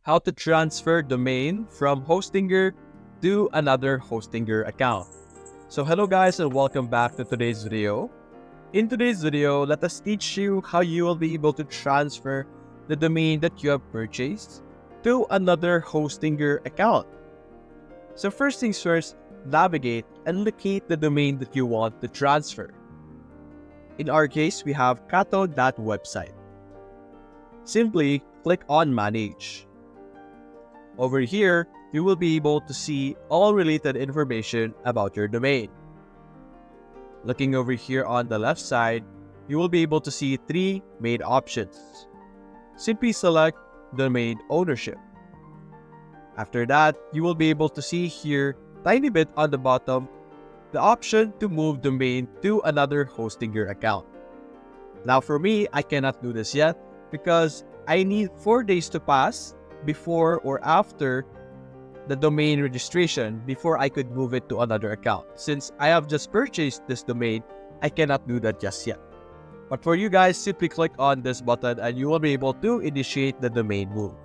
how to transfer domain from Hostinger to another Hostinger account. So hello guys and welcome back to today's video. In today's video, let us teach you how you will be able to transfer the domain that you have purchased to another Hostinger account. So first things first, navigate and locate the domain that you want to transfer. In our case, we have kato.website. Simply click on Manage. Over here, you will be able to see all related information about your domain. Looking over here on the left side, you will be able to see three main options. Simply select Domain Ownership. After that, you will be able to see here, tiny bit on the bottom, the option to move domain to another Hostinger account. Now for me, I cannot do this yet because I need 4 days to pass before or after the domain registration before I could move it to another account. Since I have just purchased this domain, I cannot do that just yet. But for you guys, simply click on this button and you will be able to initiate the domain move.